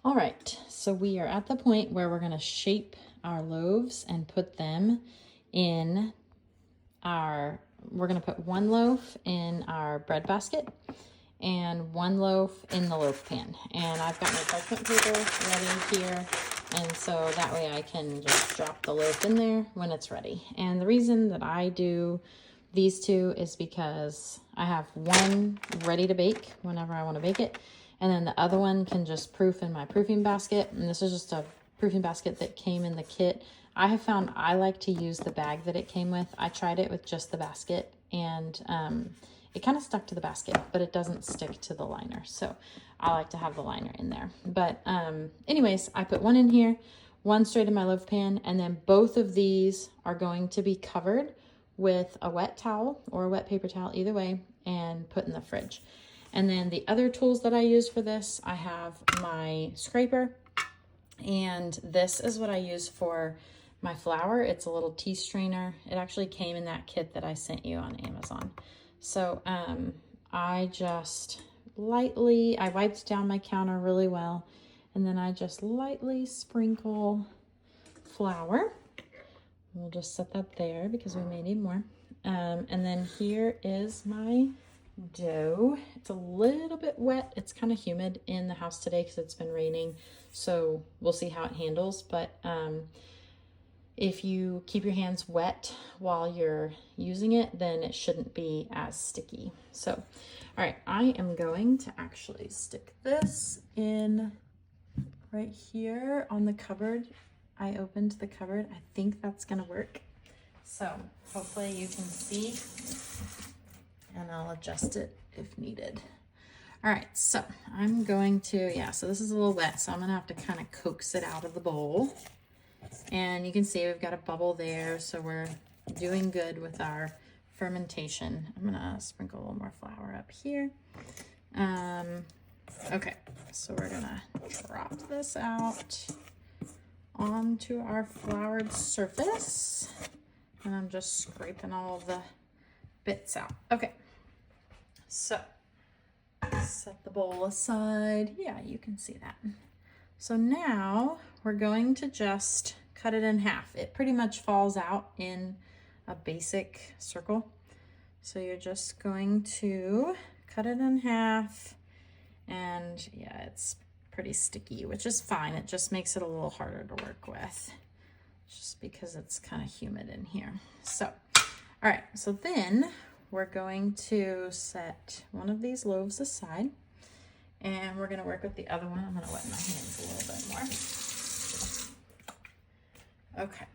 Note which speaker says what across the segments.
Speaker 1: All right, so we are at the point where we're gonna shape our loaves and put them in we're gonna put one loaf in our bread basket and one loaf in the loaf pan. And I've got my parchment paper ready here. And so that way I can just drop the loaf in there when it's ready. And the reason that I do these two is because I have one ready to bake whenever I want to bake it. And then the other one can just proof in my proofing basket. And this is just a proofing basket that came in the kit. I have found I like to use the bag that it came with. I tried it with just the basket and it kind of stuck to the basket, but it doesn't stick to the liner. So I like to have the liner in there. But anyways, I put one in here, one straight in my loaf pan, and then both of these are going to be covered with a wet towel or a wet paper towel, either way, and put in the fridge. And then the other tools that I use for this, I have my scraper, and this is what I use for my flour. It's a little tea strainer. It actually came in that kit that I sent you on Amazon. So I just I wiped down my counter really well, and then I just lightly sprinkle flour. We'll just set that there because we may need more. And then here is my dough. It's a little bit wet. It's kind of humid in the house today because it's been raining. So we'll see how it handles. But if you keep your hands wet while you're using it, then it shouldn't be as sticky. So, all right, I am going to actually stick this in right here on the cupboard. I opened the cupboard. I think that's gonna work. So hopefully you can see, and I'll adjust it if needed. All right, so I'm going to, so this is a little wet, so I'm gonna have to kind of coax it out of the bowl. And you can see we've got a bubble there, so we're doing good with our fermentation. I'm gonna sprinkle a little more flour up here. Okay, so we're gonna drop this out onto our floured surface. And I'm just scraping all the bits out. Okay, so set the bowl aside. Yeah, you can see that. So now we're going to just cut it in half. It pretty much falls out in a basic circle. So you're just going to cut it in half, and yeah, it's pretty sticky, which is fine. It just makes it a little harder to work with just because it's kind of humid in here. So, all right, so then we're going to set one of these loaves aside, and we're gonna work with the other one. I'm gonna wet my hands a little bit more. Okay,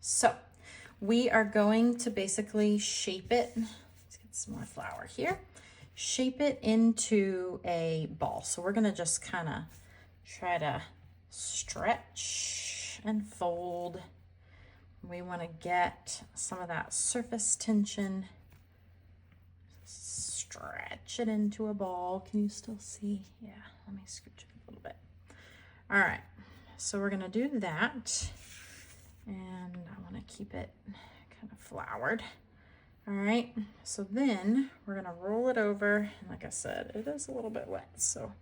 Speaker 1: so we are going to basically shape it. Let's get some more flour here. Shape it into a ball. So we're gonna just kind of try to stretch and fold. We want to get some of that surface tension. Stretch it into a ball. Can you still see? Yeah, let me scooch it a little bit. All right, so we're gonna do that. And I want to keep it kind of floured. All right, so then we're gonna roll it over. And like I said, it is a little bit wet, so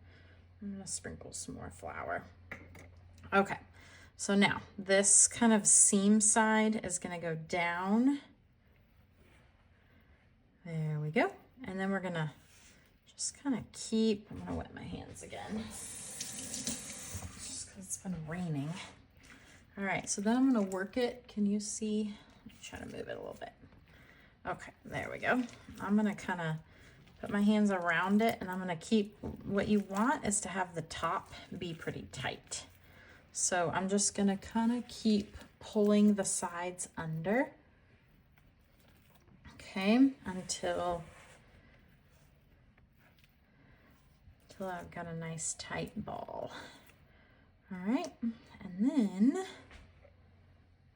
Speaker 1: I'm gonna sprinkle some more flour. Okay, so now this kind of seam side is gonna go down. There we go. And then we're gonna just kind of keep, I'm gonna wet my hands again, just because it's been raining. All right, so then I'm gonna work it. Can you see? Let me try to move it a little bit. Okay, there we go. I'm gonna kind of put my hands around it, and I'm gonna keep, what you want is to have the top be pretty tight. So I'm just gonna kind of keep pulling the sides under, okay, until I've got a nice tight ball. All right, and then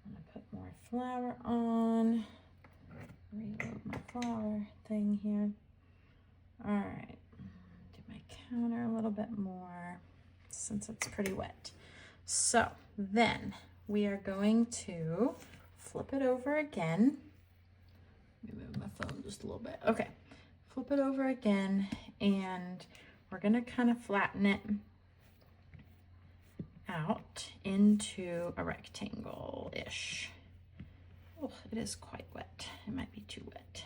Speaker 1: I'm gonna put more flour on. Reload my flour thing here. All right, do my counter a little bit more since it's pretty wet. So then we are going to flip it over again. Let me move my phone just a little bit. Okay, flip it over again, and we're gonna kind of flatten it. out into a rectangle-ish. Oh, it is quite wet. It might be too wet.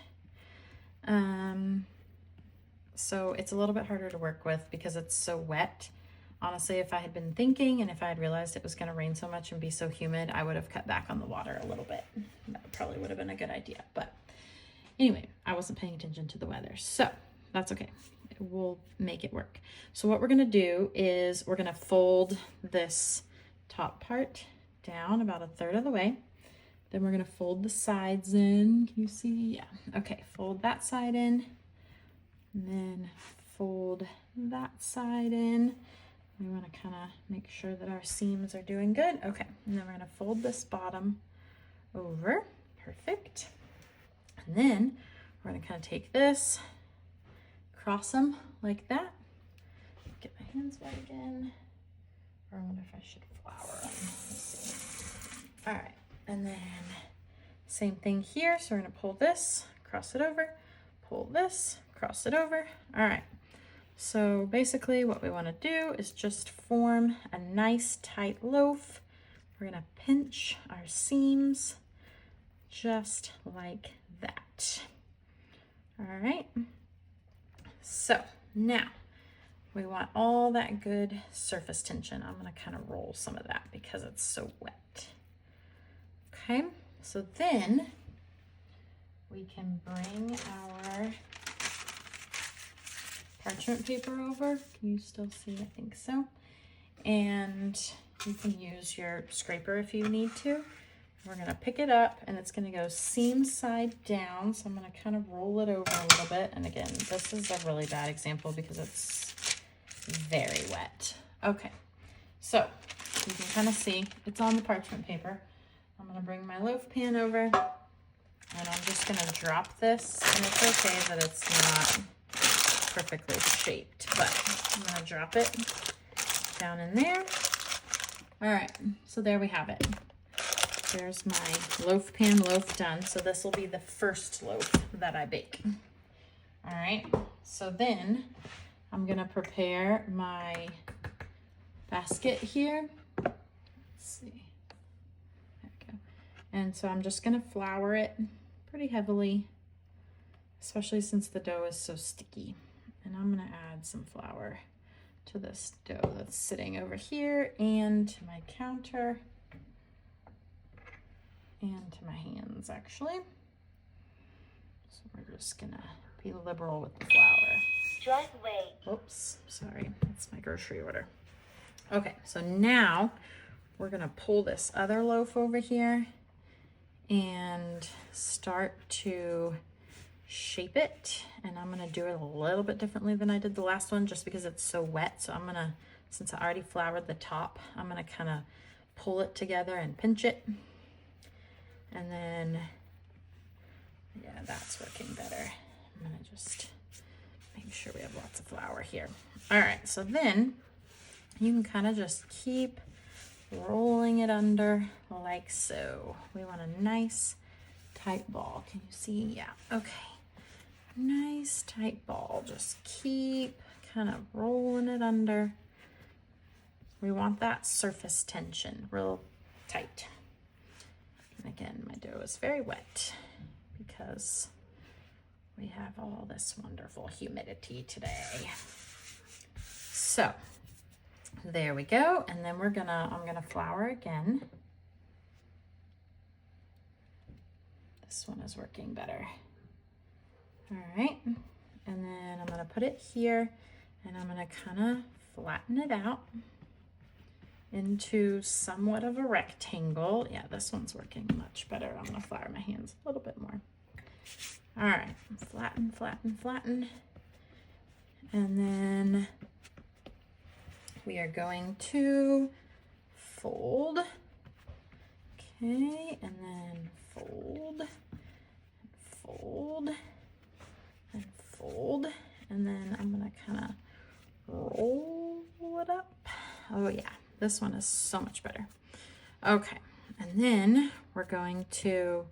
Speaker 1: So it's a little bit harder to work with because it's so wet. Honestly, if I had been thinking and if I had realized it was going to rain so much and be so humid, I would have cut back on the water a little bit. That probably would have been a good idea. But anyway, I wasn't paying attention to the weather. So that's okay. We'll make it work. So what we're going to do is we're going to fold this top part down about 1/3 of the way. Then we're going to fold the sides in. Can you see? Yeah. Okay. Fold that side in. And then fold that side in. We want to kind of make sure that our seams are doing good. Okay. And then we're going to fold this bottom over. Perfect. And then we're going to kind of take this, cross them like that. Get my hands wet again. Or I wonder if I should flour them. Let's see. All right. And then same thing here. So we're going to pull this, cross it over, pull this, cross it over. All right. So basically what we want to do is just form a nice tight loaf. We're going to pinch our seams just like that. All right. So now we want all that good surface tension. I'm going to kind of roll some of that because it's so wet. Okay. So then we can bring our parchment paper over. Can you still see? I think so. And you can use your scraper if you need to. We're going to pick it up and it's going to go seam side down. So I'm going to kind of roll it over a little bit. And again, this is a really bad example because it's very wet. Okay. So you can kind of see it's on the parchment paper. I'm going to bring my loaf pan over and I'm just going to drop this. And it's okay that it's not perfectly shaped, but I'm gonna drop it down in there. All right, so there we have it. There's my loaf pan loaf done. So this will be the first loaf that I bake. All right, so then I'm gonna prepare my basket here. Let's see, there we go. And so I'm just gonna flour it pretty heavily, especially since the dough is so sticky. And I'm going to add some flour to this dough that's sitting over here and to my counter and to my hands, actually. So we're just going to be liberal with the flour.
Speaker 2: Driveway.
Speaker 1: Oops, sorry. That's my grocery order. Okay, so now we're going to pull this other loaf over here and start to shape it. And I'm going to do it a little bit differently than I did the last one just because it's so wet. So I'm going to, since I already floured the top, I'm going to kind of pull it together and pinch it. And then, yeah, that's working better. I'm going to just make sure we have lots of flour here. All right, so then you can kind of just keep rolling it under like so. We want a nice tight ball. Can you see? Yeah, okay. Nice tight ball. Just keep kind of rolling it under. We want that surface tension real tight. And again, my dough is very wet because we have all this wonderful humidity today. So there we go. And then I'm gonna flour again. This one is working better. All right, and then I'm gonna put it here and I'm gonna kind of flatten it out into somewhat of a rectangle. Yeah, this one's working much better. I'm gonna flour my hands a little bit more. All right, flatten, flatten, flatten. And then we are going to fold. Okay, and then fold, fold, and fold. And then I'm gonna kind of roll it up. Oh yeah, this one is so much better. Okay, and then we're going to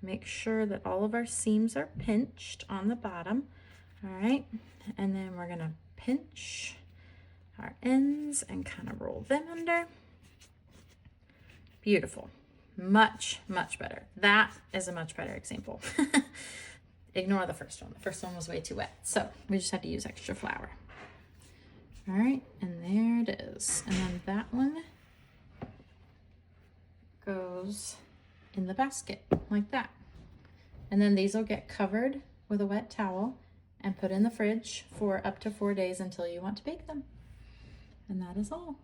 Speaker 1: make sure that all of our seams are pinched on the bottom. All right, and then we're gonna pinch our ends and kind of roll them under. Beautiful. Much, much better. That is a much better example. Ignore the first one. The first one was way too wet. So we just had to use extra flour. All right, and there it is. And then that one goes in the basket like that. And then these will get covered with a wet towel and put in the fridge for up to 4 days until you want to bake them. And that is all.